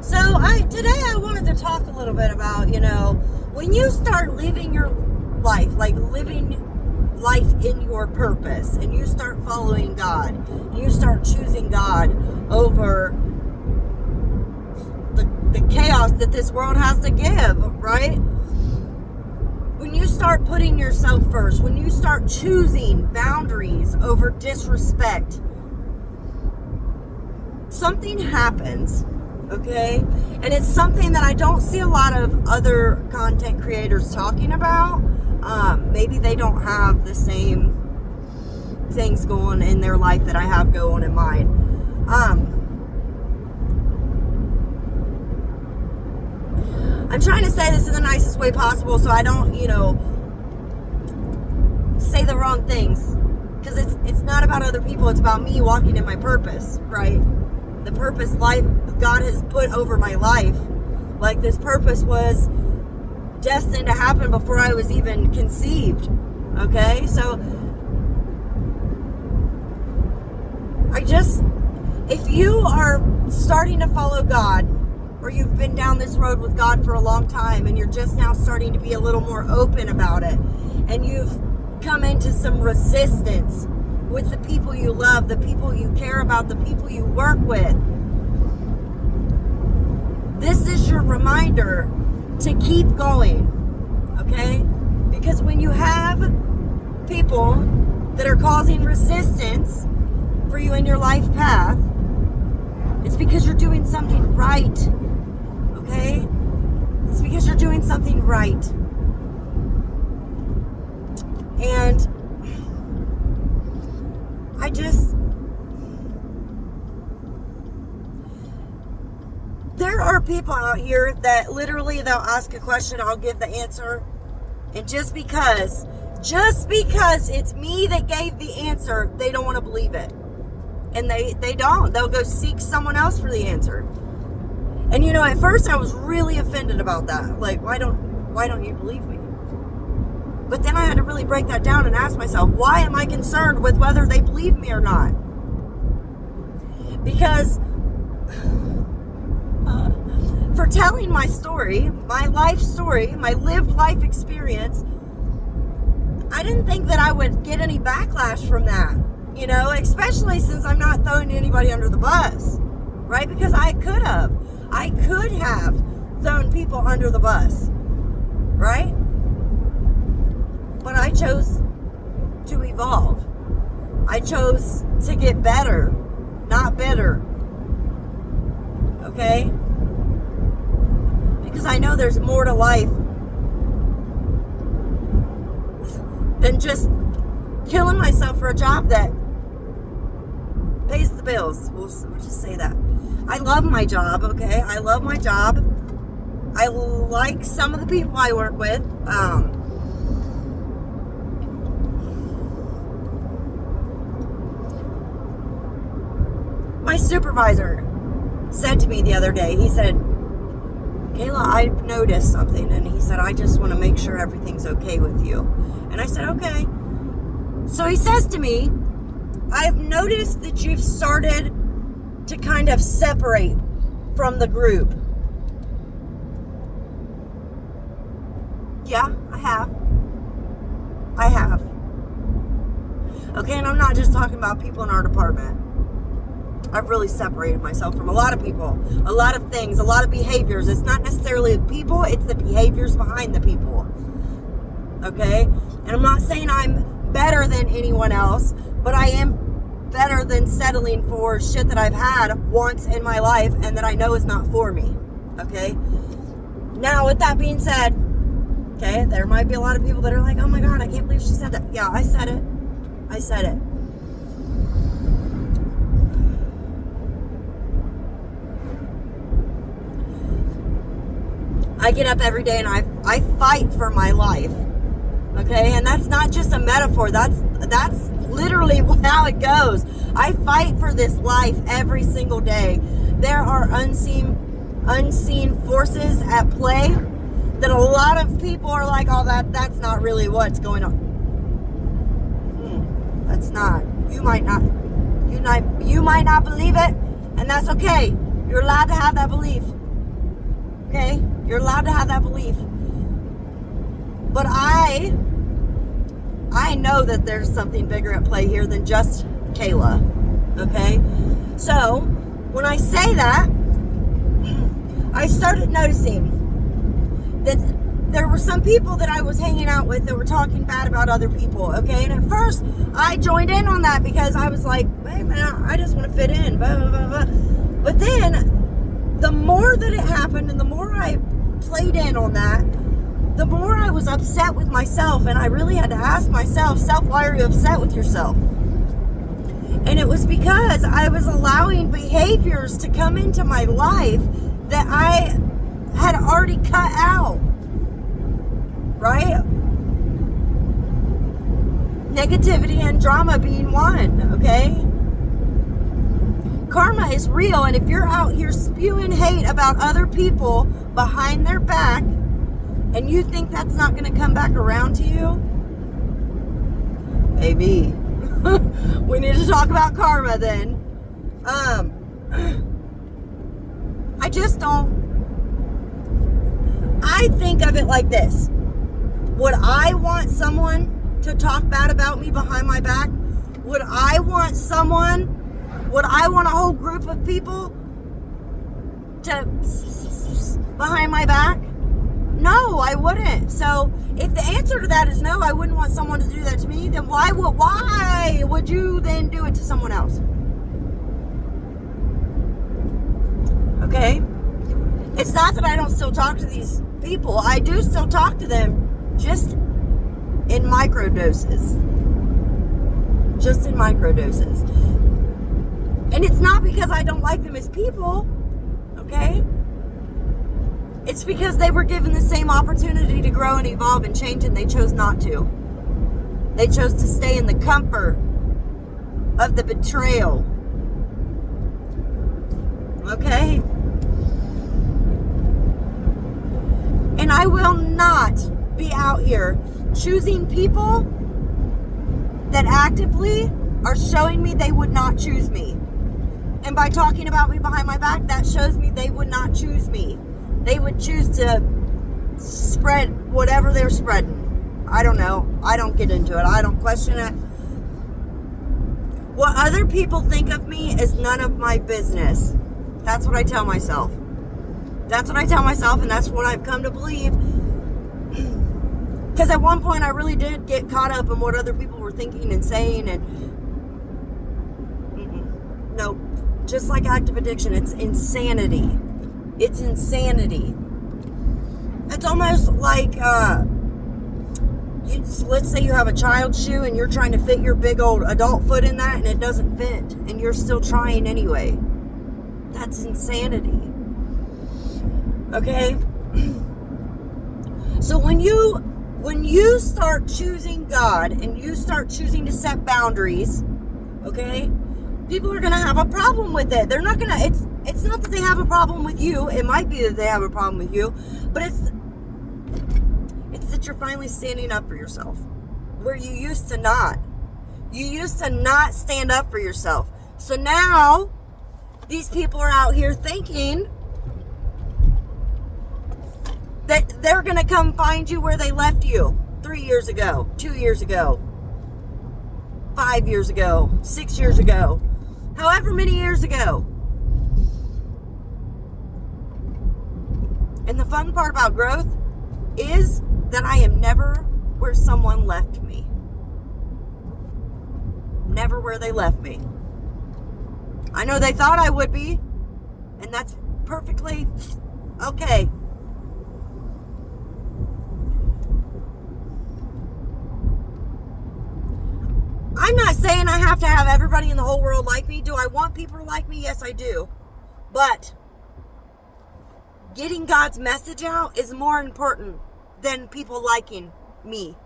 Today I wanted to talk a little bit about, when you start living your life, like living life in your purpose, and you start following God, and you start choosing God over the chaos that this world has to give, right? When you start putting yourself first, when you start choosing boundaries over disrespect, something happens, okay? And it's something that I don't see a lot of other content creators talking about. Maybe they don't have the same things going in their life that I have going in mine. I'm trying to say this in the nicest way possible so I don't, say the wrong things. Because it's not about other people, it's about me walking in my purpose, right? The purpose life God has put over my life. Like, this purpose was destined to happen before I was even conceived. Okay? So if you are starting to follow God, or you've been down this road with God for a long time and you're just now starting to be a little more open about it, and you've come into some resistance with the people you love, the people you care about, the people you work with, this is your reminder to keep going, okay? Because when you have people that are causing resistance for you in your life path, it's because you're doing something right, okay? It's because you're doing something right. And there are people out here that literally, they'll ask a question, I'll give the answer, and just because it's me that gave the answer, they don't want to believe it. And they don't. They'll go seek someone else for the answer. And at first I was really offended about that. Like, why don't you believe me? But then I had to really break that down and ask myself, why am I concerned with whether they believe me or not? Because for telling my story, my life story, my lived life experience, I didn't think that I would get any backlash from that, especially since I'm not throwing anybody under the bus, right? Because I could have thrown people under the bus, right? But I chose to evolve. I chose to get better, not bitter. Okay? Because I know there's more to life than just killing myself for a job that pays the bills. We'll just say that. I love my job, okay? I love my job. I like some of the people I work with. My supervisor said to me the other day, he said, Kayla, I've noticed something. And he said, I just want to make sure everything's okay with you. And I said, okay. So he says to me, I've noticed that you've started to kind of separate from the group. Yeah, I have. Okay, and I'm not just talking about people in our department. I've really separated myself from a lot of people, a lot of things, a lot of behaviors. It's not necessarily the people, it's the behaviors behind the people. Okay? And I'm not saying I'm better than anyone else, but I am better than settling for shit that I've had once in my life and that I know is not for me. Okay? Now, with that being said, okay, there might be a lot of people that are like, oh my God, I can't believe she said that. Yeah, I said it. I get up every day and I fight for my life. Okay? And that's not just a metaphor. That's literally how it goes. I fight for this life every single day. There are unseen forces at play that a lot of people are like, oh, that's not really what's going on. That's not. You might not believe it, and that's okay. You're allowed to have that belief. Okay? You're allowed to have that belief. But I know that there's something bigger at play here than just Kayla. Okay? So, when I say that, I started noticing that there were some people that I was hanging out with that were talking bad about other people, okay? And at first, I joined in on that because I was like, hey man, I just want to fit in, blah, blah, blah, blah. But then, the more that it happened and the more I played in on that, the more I was upset with myself. And I really had to ask myself, why are you upset with yourself? And it was because I was allowing behaviors to come into my life that I had already cut out. Right? Negativity and drama being one, okay? Karma is real, and if you're out here spewing hate about other people behind their back, and you think that's not going to come back around to you, baby, we need to talk about karma then. I just don't. I think of it like this. Would I want someone to talk bad about me behind my back? Would I want a whole group of people to behind my back? No, I wouldn't. So if the answer to that is no, I wouldn't want someone to do that to me, then why would you then do it to someone else? Okay? It's not that I don't still talk to these people. I do still talk to them. Just in microdoses. Just in microdoses. And it's not because I don't like them as people, okay? It's because they were given the same opportunity to grow and evolve and change, and they chose not to. They chose to stay in the comfort of the betrayal. Okay? And I will not be out here choosing people that actively are showing me they would not choose me. And by talking about me behind my back, that shows me they would not choose me. They would choose to spread whatever they're spreading. I don't know. I don't get into it. I don't question it. What other people think of me is none of my business. That's what I tell myself. That's what I tell myself, and that's what I've come to believe. Because at one point I really did get caught up in what other people were thinking and saying, and no, just like active addiction, it's insanity. It's insanity. It's almost like, let's say you have a child's shoe and you're trying to fit your big old adult foot in that and it doesn't fit, and you're still trying anyway. That's insanity. Okay? So when you start choosing God and you start choosing to set boundaries, okay, people are going to have a problem with it. They're not going to, it's not that they have a problem with you. It might be that they have a problem with you, but it's that you're finally standing up for yourself where you used to not. You used to not stand up for yourself. So now these people are out here thinking that they're going to come find you where they left you 3 years ago, 2 years ago, 5 years ago, 6 years ago, however many years ago. And the fun part about growth is that I am never where someone left me. Never where they left me. I know they thought I would be, and that's perfectly okay. I'm not saying I have to have everybody in the whole world like me. Do I want people to like me? Yes, I do. But getting God's message out is more important than people liking me.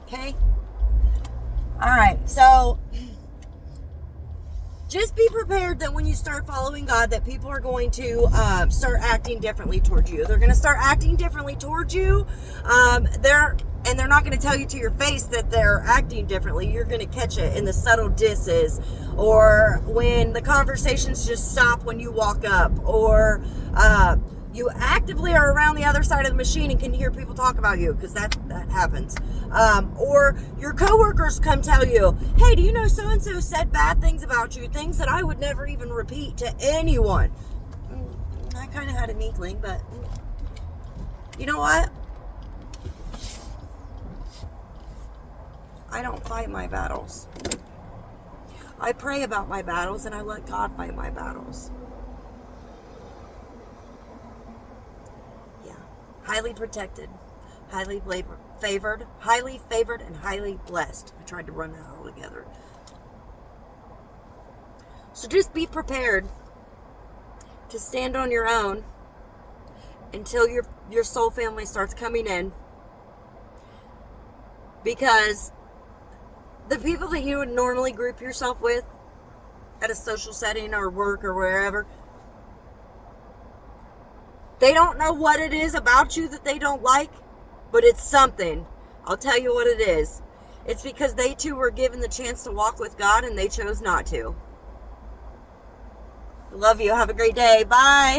Okay? All right. So Just be prepared that when you start following God, that people are going to start acting differently towards you. They're going to start acting differently towards you. They're not going to tell you to your face that they're acting differently. You're going to catch it in the subtle disses, or when the conversations just stop when you walk up, or you actively are around the other side of the machine and can hear people talk about you, because that happens. Or your coworkers come tell you, hey, do you know so-and-so said bad things about you, things that I would never even repeat to anyone. I kind of had an inkling, but you know what? I don't fight my battles. I pray about my battles, and I let God fight my battles. Highly protected, highly favored, and highly blessed. I tried to run that all together. So just be prepared to stand on your own until your soul family starts coming in. Because the people that you would normally group yourself with at a social setting or work or wherever, they don't know what it is about you that they don't like, but it's something. I'll tell you what it is. It's because they too were given the chance to walk with God and they chose not to. I love you. Have a great day. Bye.